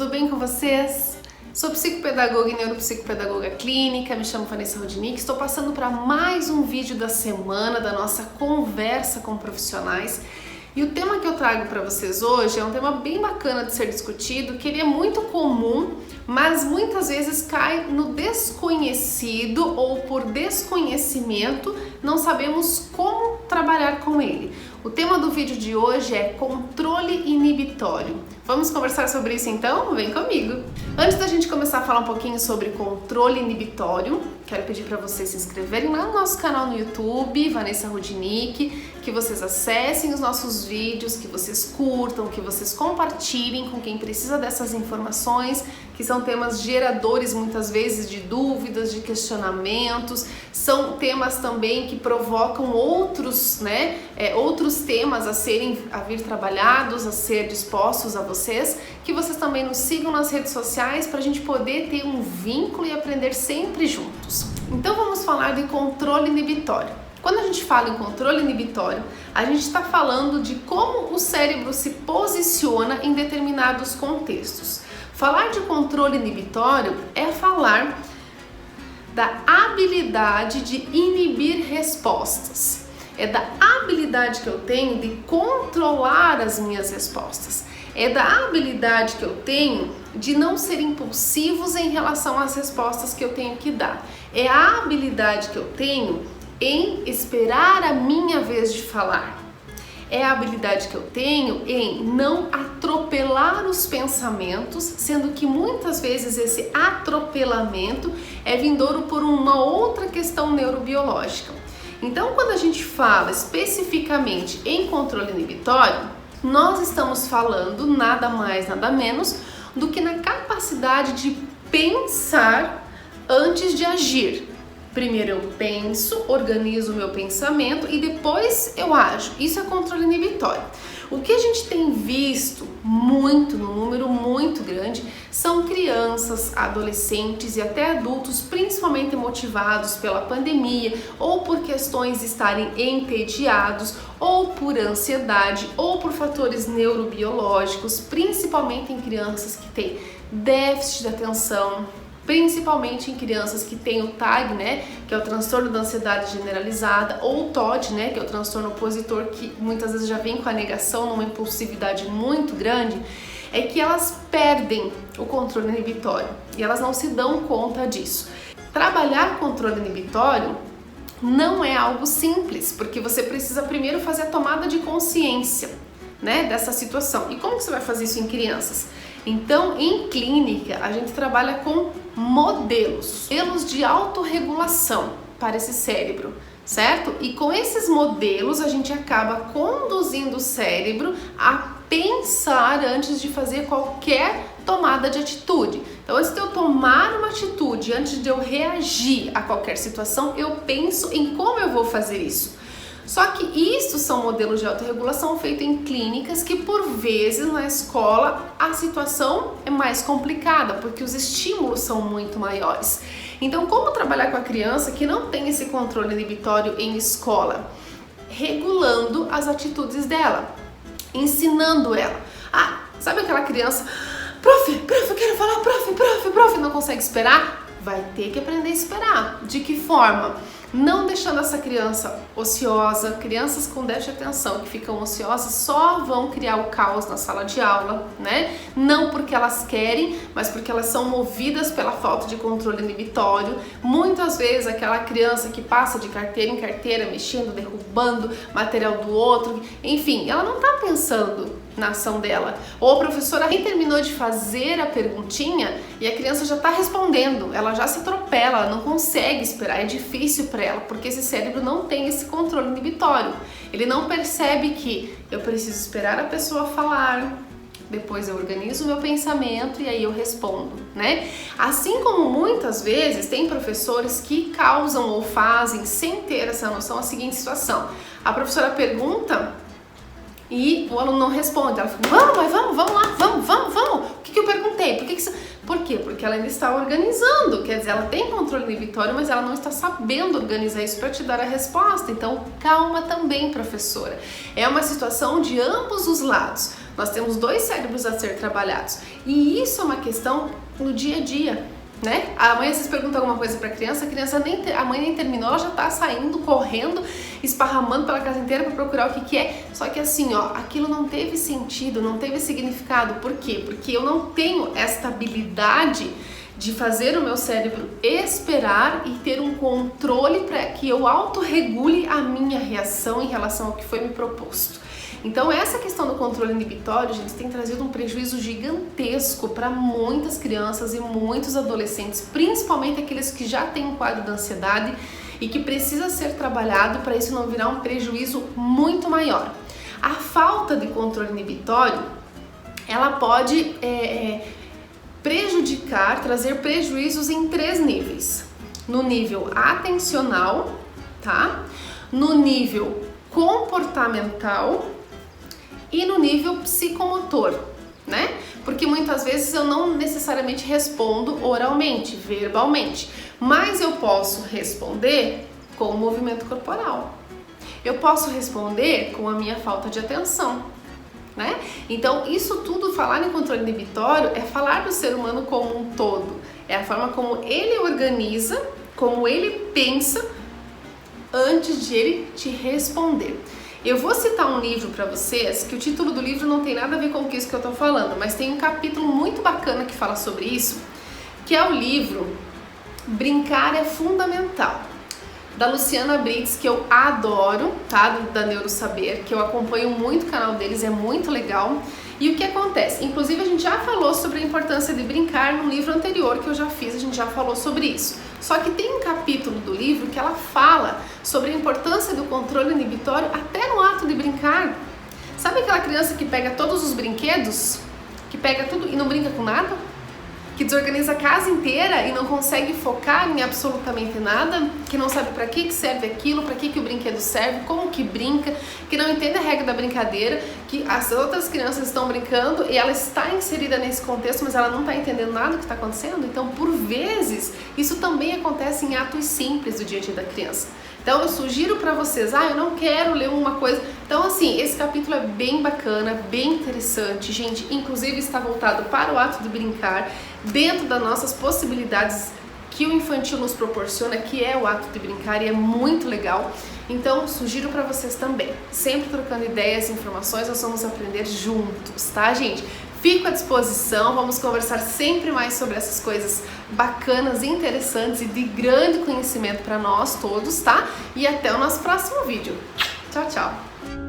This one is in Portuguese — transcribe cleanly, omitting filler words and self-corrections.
tudo bem com vocês? Sou psicopedagoga e neuropsicopedagoga clínica, me chamo Vanessa Rudnick, estou passando para mais um vídeo da semana da nossa conversa com profissionais. E o tema que eu trago para vocês hoje é um tema bem bacana de ser discutido, que ele é muito comum, mas muitas vezes cai no desconhecido ou por desconhecimento não sabemos como trabalhar com ele. O tema do vídeo de hoje é controle inibitório. Vamos conversar sobre isso então? Vem comigo! Antes da gente começar a falar um pouquinho sobre controle inibitório, quero pedir para vocês se inscreverem lá no nosso canal no YouTube, Vanessa Rudnick, que vocês acessem os nossos vídeos, que vocês curtam, que vocês compartilhem com quem precisa dessas informações, que são temas geradores muitas vezes de dúvidas, de questionamentos, são temas também que provocam outros temas a vir trabalhados, a ser dispostos a vocês, que vocês também nos sigam nas redes sociais para a gente poder ter um vínculo e aprender sempre juntos. Então vamos falar de controle inibitório. Quando a gente fala em controle inibitório, a gente está falando de como o cérebro se posiciona em determinados contextos. Falar de controle inibitório é falar da habilidade de inibir respostas. É da habilidade que eu tenho de controlar as minhas respostas. É da habilidade que eu tenho de não ser impulsivos em relação às respostas que eu tenho que dar. É a habilidade que eu tenho em esperar a minha vez de falar. É a habilidade que eu tenho em não atropelar os pensamentos, sendo que muitas vezes esse atropelamento é vindouro por uma outra questão neurobiológica. Então, quando a gente fala especificamente em controle inibitório, nós estamos falando nada mais, nada menos do que na capacidade de pensar antes de agir. Primeiro eu penso, organizo o meu pensamento e depois eu ajo. Isso é controle inibitório. O que a gente tem visto muito, num número muito grande, são crianças, adolescentes e até adultos, principalmente motivados pela pandemia ou por questões de estarem entediados ou por ansiedade ou por fatores neurobiológicos, principalmente em crianças que têm déficit de atenção, principalmente em crianças que têm o TAG, que é o transtorno da ansiedade generalizada, ou o TOD, que é o transtorno opositor, que muitas vezes já vem com a negação, numa impulsividade muito grande, é que elas perdem o controle inibitório e elas não se dão conta disso. Trabalhar controle inibitório não é algo simples, porque você precisa primeiro fazer a tomada de consciência, dessa situação. E como que você vai fazer isso em crianças? Então, em clínica, a gente trabalha com modelos de autorregulação para esse cérebro, certo? E com esses modelos, a gente acaba conduzindo o cérebro a pensar antes de fazer qualquer tomada de atitude. Então, antes de eu tomar uma atitude, antes de eu reagir a qualquer situação, eu penso em como eu vou fazer isso. Só que isso são modelos de autorregulação feitos em clínicas que, por vezes, na escola, a situação é mais complicada, porque os estímulos são muito maiores. Então, como trabalhar com a criança que não tem esse controle inibitório em escola? Regulando as atitudes dela, ensinando ela. Sabe aquela criança, prof, eu quero falar, prof, não consegue esperar? Vai ter que aprender a esperar. De que forma? Não deixando essa criança ociosa. Crianças com déficit de atenção que ficam ociosas só vão criar o caos na sala de aula, Não porque elas querem, mas porque elas são movidas pela falta de controle inibitório. Muitas vezes aquela criança que passa de carteira em carteira, mexendo, derrubando material do outro, enfim, ela não está pensando na ação dela. Ou a professora nem terminou de fazer a perguntinha e a criança já está respondendo, ela já se atropela, ela não consegue esperar, é difícil para ela, porque esse cérebro não tem esse controle inibitório. Ele não percebe que eu preciso esperar a pessoa falar, depois eu organizo o meu pensamento e aí eu respondo, Assim como muitas vezes tem professores que causam ou fazem, sem ter essa noção, a seguinte situação: a professora pergunta e o aluno não responde. Ela fala, vamos lá, vamos. O que eu perguntei? Por quê? Porque ela ainda está organizando, quer dizer, ela tem controle inibitório, mas ela não está sabendo organizar isso para te dar a resposta. Então, calma também, professora. É uma situação de ambos os lados. Nós temos dois cérebros a ser trabalhados. E isso é uma questão no dia a dia, né? Amanhã vocês perguntam alguma coisa pra criança, a mãe nem terminou, ela já tá saindo, correndo, esparramando pela casa inteira pra procurar o que é. Só que assim, ó, aquilo não teve sentido, não teve significado. Por quê? Porque eu não tenho esta habilidade de fazer o meu cérebro esperar e ter um controle para que eu autorregule a minha reação em relação ao que foi me proposto. Então essa questão do controle inibitório, gente, tem trazido um prejuízo gigantesco para muitas crianças e muitos adolescentes, principalmente aqueles que já têm um quadro de ansiedade e que precisa ser trabalhado para isso não virar um prejuízo muito maior. A falta de controle inibitório, ela pode prejudicar, trazer prejuízos em 3 níveis. No nível atencional, tá? No nível comportamental e no nível psicomotor, né? Porque muitas vezes eu não necessariamente respondo oralmente, verbalmente, mas eu posso responder com o movimento corporal. Eu posso responder com a minha falta de atenção, né? Então isso tudo, falar em controle inibitório, é falar do ser humano como um todo, é a forma como ele organiza, como ele pensa antes de ele te responder. Eu vou citar um livro para vocês, que o título do livro não tem nada a ver com isso que eu tô falando, mas tem um capítulo muito bacana que fala sobre isso, que é o livro Brincar é Fundamental, da Luciana Brits, que eu adoro, tá? Da Neurosaber, que eu acompanho muito o canal deles, é muito legal. E o que acontece? Inclusive a gente já falou sobre a importância de brincar no livro anterior que eu já fiz, a gente já falou sobre isso. Só que tem um capítulo do livro que ela fala sobre a importância do controle inibitório até no ato de brincar. Sabe aquela criança que pega todos os brinquedos, que pega tudo e não brinca com nada? Que desorganiza a casa inteira e não consegue focar em absolutamente nada, que não sabe para que serve aquilo, para que o brinquedo serve, como que brinca, que não entende a regra da brincadeira, que as outras crianças estão brincando e ela está inserida nesse contexto, mas ela não está entendendo nada do que está acontecendo. Então, por vezes, isso também acontece em atos simples do dia a dia da criança. Então eu sugiro para vocês, eu não quero ler uma coisa. Então assim, esse capítulo é bem bacana, bem interessante, gente, inclusive está voltado para o ato de brincar, dentro das nossas possibilidades que o infantil nos proporciona, que é o ato de brincar, e é muito legal. Então sugiro para vocês também, sempre trocando ideias e informações, nós vamos aprender juntos, tá, gente? Fico à disposição, vamos conversar sempre mais sobre essas coisas bacanas, interessantes e de grande conhecimento para nós todos, tá? E até o nosso próximo vídeo. Tchau, tchau!